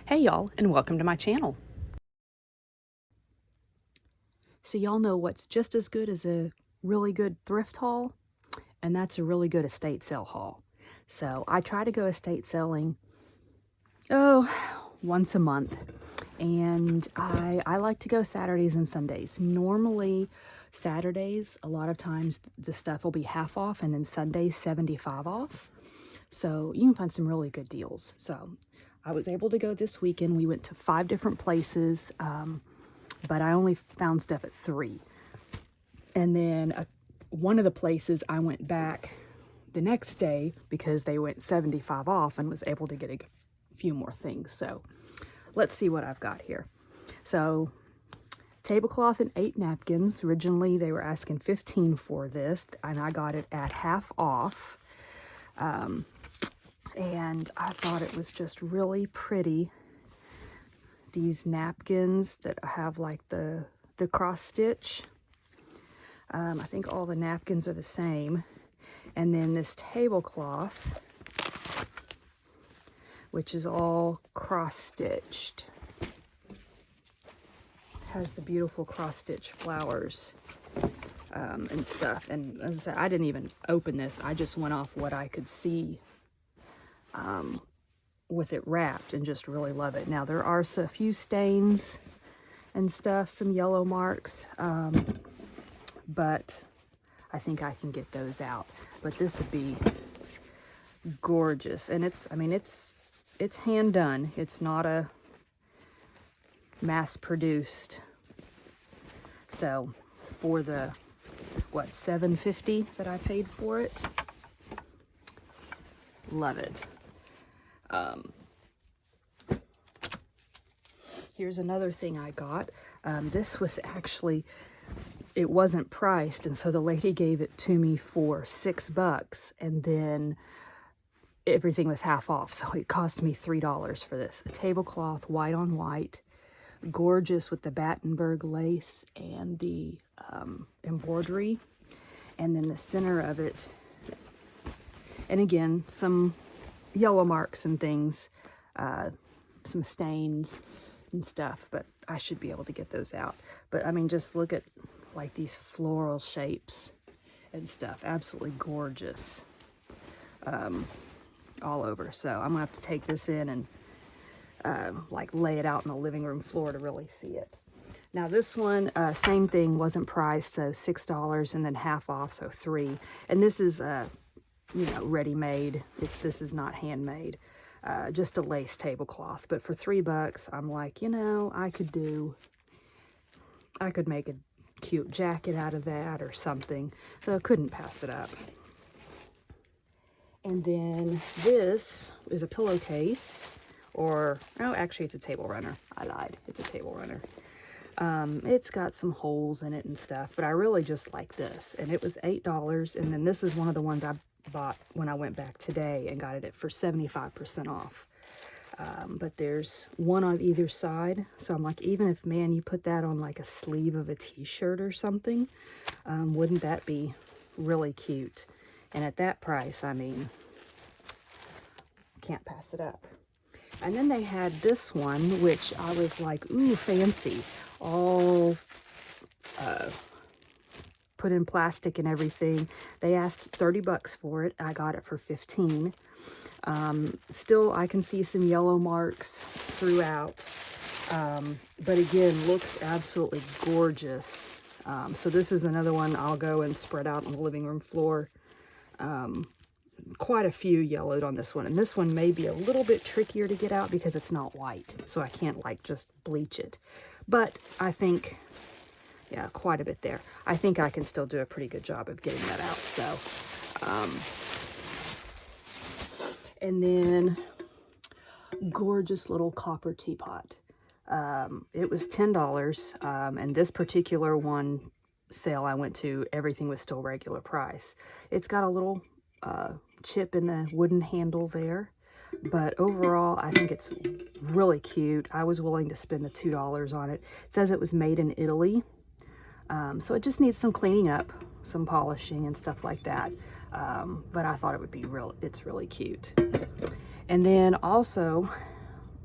Hey y'all, and welcome to my channel. So y'all know what's just as good as a really good thrift haul? And that's a really good estate sale haul. So I try to go estate selling, once a month. And I like to go Saturdays and Sundays. Normally, Saturdays, a lot of times the stuff will be half off, and then Sundays, 75 off. So you can find some really good deals. So I was able to go this weekend. We went to 5 different places, but I only found stuff at 3. And then one of the places I went back the next day because they went 75 off and was able to get a few more things. So let's see what I've got here. So tablecloth and 8 napkins. Originally they were asking $15 for this, and I got it at half off. And I thought it was just really pretty. These napkins that have like the cross stitch. I think all the napkins are the same. And then this tablecloth, which is all cross stitched. Has the beautiful cross stitch flowers and stuff. And as I said, I didn't even open this. I just went off what I could see with it wrapped, and just really love it. Now there are a few stains and stuff, some yellow marks, but I think I can get those out. But this would be gorgeous, and it's hand done. It's not a mass produced. So for the $7.50 that I paid for it, love it. Here's another thing I got. This was actually, it wasn't priced, and so the lady gave it to me for $6, and then everything was half off, so it cost me $3 for this. A tablecloth, white on white, gorgeous with the Battenberg lace and the embroidery, and then the center of it, and again, some yellow marks and things, some stains and stuff, but I should be able to get those out. But I mean, just look at like these floral shapes and stuff. Absolutely gorgeous all over. So I'm gonna have to take this in and like lay it out on the living room floor to really see it. Now this one, same thing, wasn't priced, so $6 and then half off, so $3. And this is ready-made. This is not handmade. Just a lace tablecloth. But for $3, I'm like, I could make a cute jacket out of that or something. So I couldn't pass it up. And then this is a pillowcase, actually it's a table runner. I lied. It's a table runner. It's got some holes in it and stuff, but I really just like this. And it was $8. And then this is one of the ones I bought when I went back today and got it for 75% off. But there's one on either side. So I'm like, even if, man, you put that on like a sleeve of a t-shirt or something, wouldn't that be really cute? And at that price, I mean, can't pass it up. And then they had this one, which I was like, ooh, fancy. All put in plastic and everything. They asked $30 for it. I got it for $15. Still, I can see some yellow marks throughout. But again, looks absolutely gorgeous. So this is another one I'll go and spread out on the living room floor. Quite a few yellowed on this one. And this one may be a little bit trickier to get out because it's not white. So I can't like just bleach it. But I think, yeah, quite a bit there. I think I can still do a pretty good job of getting that out. So, and then gorgeous little copper teapot. It was $10, and this particular one sale I went to, everything was still regular price. It's got a little chip in the wooden handle there, but overall I think it's really cute. I was willing to spend the $2 on it. It says it was made in Italy, so it just needs some cleaning up, some polishing and stuff like that, but I thought it would be it's really cute. And then also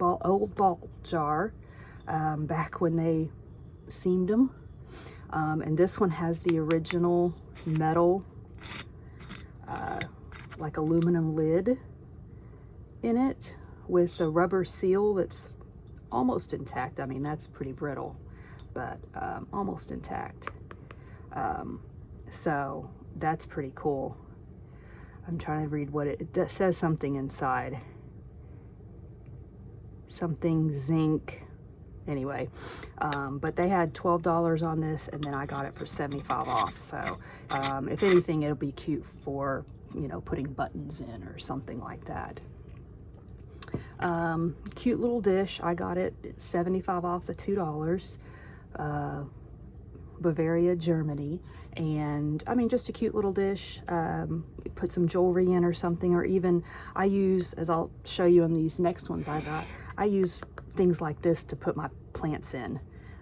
old ball jar back when they seamed them. And this one has the original metal, like aluminum lid in it with a rubber seal that's almost intact. I mean, that's pretty brittle, but almost intact. So that's pretty cool. I'm trying to read what it says, something inside. Something zinc. Anyway, but they had $12 on this, and then I got it for 75 off. So if anything, it'll be cute for, you know, putting buttons in or something like that. Cute little dish. I got it 75 off the $2. Bavaria, Germany. And I mean, just a cute little dish. Put some jewelry in or something, or even I use, as I'll show you in these next ones I got, I use things like this to put my plants in,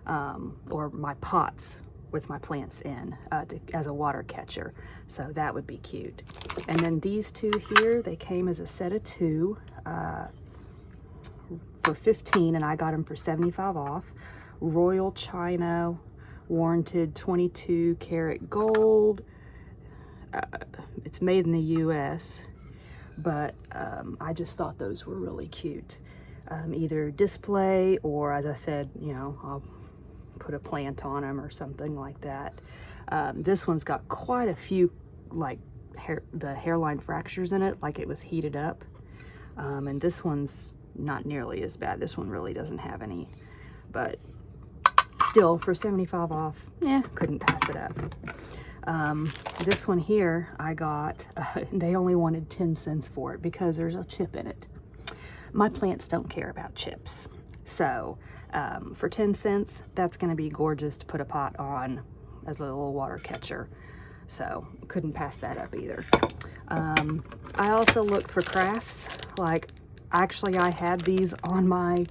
or my pots with my plants in, as a water catcher. So that would be cute. And then these two here, they came as a set of two for 15, and I got them for 75 off. Royal China, warranted 22 karat gold. It's made in the US, but I just thought those were really cute. Either display, or as I said, you know, I'll put a plant on them or something like that. This one's got quite a few, like, the hairline fractures in it, like it was heated up. And this one's not nearly as bad. This one really doesn't have any, but still, for 75 off, couldn't pass it up. This one here I got, they only wanted 10 cents for it because there's a chip in it. My plants don't care about chips. So for 10 cents, that's going to be gorgeous to put a pot on as a little water catcher. So couldn't pass that up either. I also looked for crafts. Like, actually, I had these on my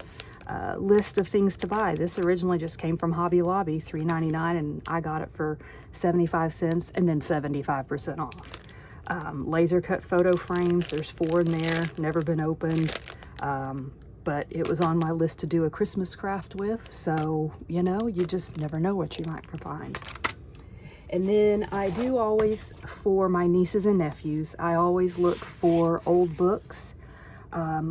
list of things to buy. This originally just came from Hobby Lobby, $3.99, and I got it for 75 cents and then 75% off. Laser cut photo frames, there's 4 in there, never been opened, but it was on my list to do a Christmas craft with, so, you know, you just never know what you might find. And then I do always, for my nieces and nephews, I always look for old books. A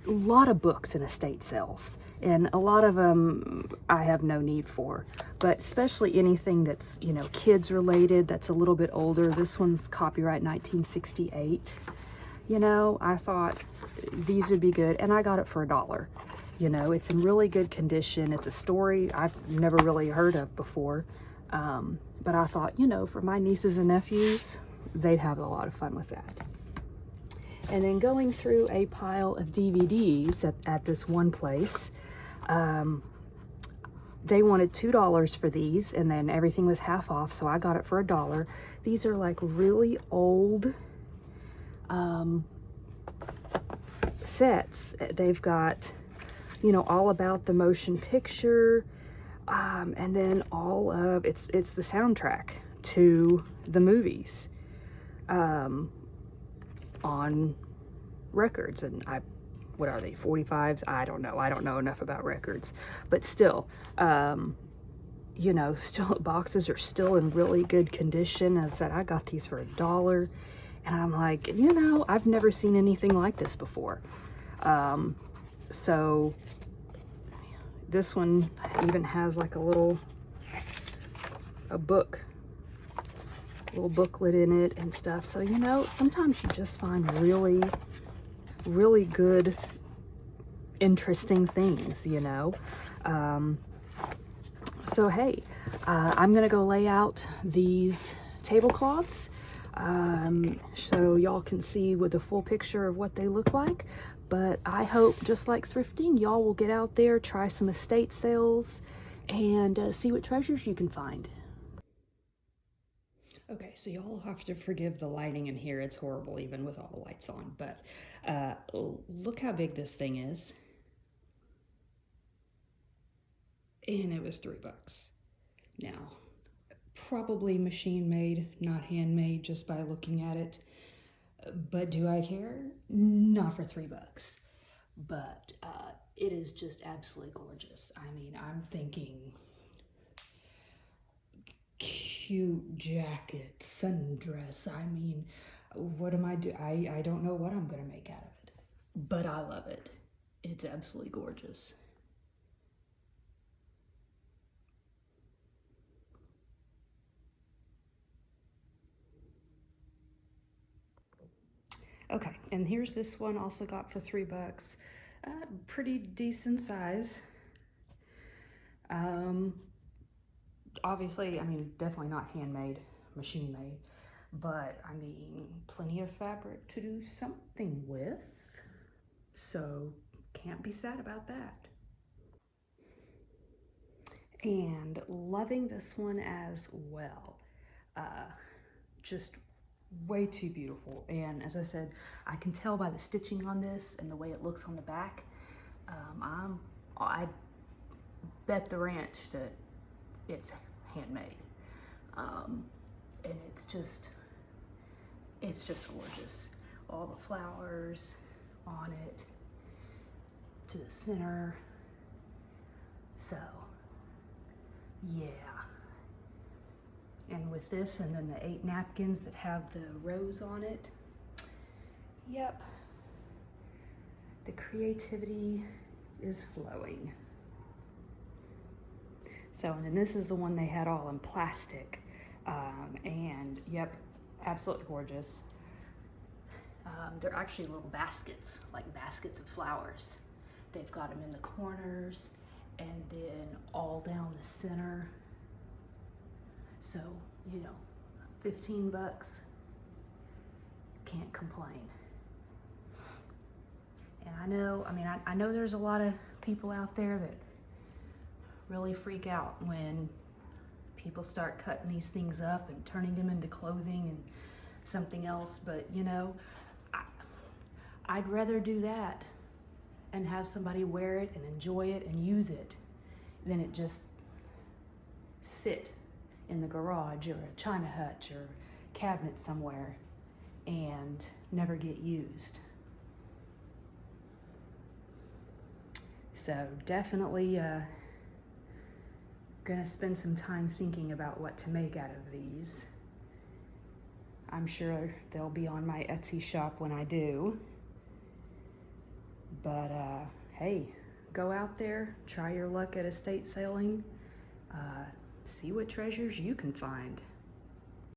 lot of books in estate sales, and a lot of them I have no need for, but especially anything that's, you know, kids related, that's a little bit older. This one's copyright 1968. You know, I thought these would be good, and I got it for $1. You know, it's in really good condition. It's a story I've never really heard of before, but I thought, you know, for my nieces and nephews, they'd have a lot of fun with that. And then going through a pile of DVDs at this one place, they wanted $2 for these, and then everything was half off, so I got it for $1. These are like really old sets. They've got, you know, all about the motion picture, and then all of it's the soundtrack to the movies. On records, and what are they, 45s? I don't know enough about records, but still, you know, still boxes are still in really good condition. As I said, I got these for $1, and I'm like, you know, I've never seen anything like this before. So this one even has like a little booklet in it and stuff. So, you know, sometimes you just find really, really good, interesting things, you know. So, hey, I'm going to go lay out these tablecloths so y'all can see with a full picture of what they look like. But I hope, just like thrifting, y'all will get out there, try some estate sales, and see what treasures you can find. Okay, so y'all have to forgive the lighting in here. It's horrible even with all the lights on, but look how big this thing is. And it was $3. Now, probably machine made, not handmade, just by looking at it. But do I care? Not for $3. but it is just absolutely gorgeous. I mean, I'm thinking cute jacket, sundress. I mean, what am I do? I don't know what I'm gonna make out of it, but I love it. It's absolutely gorgeous. Okay, and here's this one, also got for $3. Pretty decent size. Um, Obviously, I mean, definitely not handmade, machine made, but I mean, plenty of fabric to do something with. So, can't be sad about that. And loving this one as well. Just way too beautiful. And as I said, I can tell by the stitching on this and the way it looks on the back. I bet the ranch that it's handmade. And it's just gorgeous. All the flowers on it to the center. So, yeah. And with this, and then the 8 napkins that have the rose on it. Yep. The creativity is flowing. So, and then this is the one they had all in plastic. And yep, absolutely gorgeous. They're actually little baskets, like baskets of flowers. They've got them in the corners and then all down the center. So, you know, $15, can't complain. And I know there's a lot of people out there that really freak out when people start cutting these things up and turning them into clothing and something else, but you know, I'd rather do that and have somebody wear it and enjoy it and use it than it just sit in the garage or a china hutch or cabinet somewhere and never get used. So definitely gonna spend some time thinking about what to make out of these. I'm sure they'll be on my Etsy shop when I do. But hey, go out there, try your luck at estate sailing, see what treasures you can find.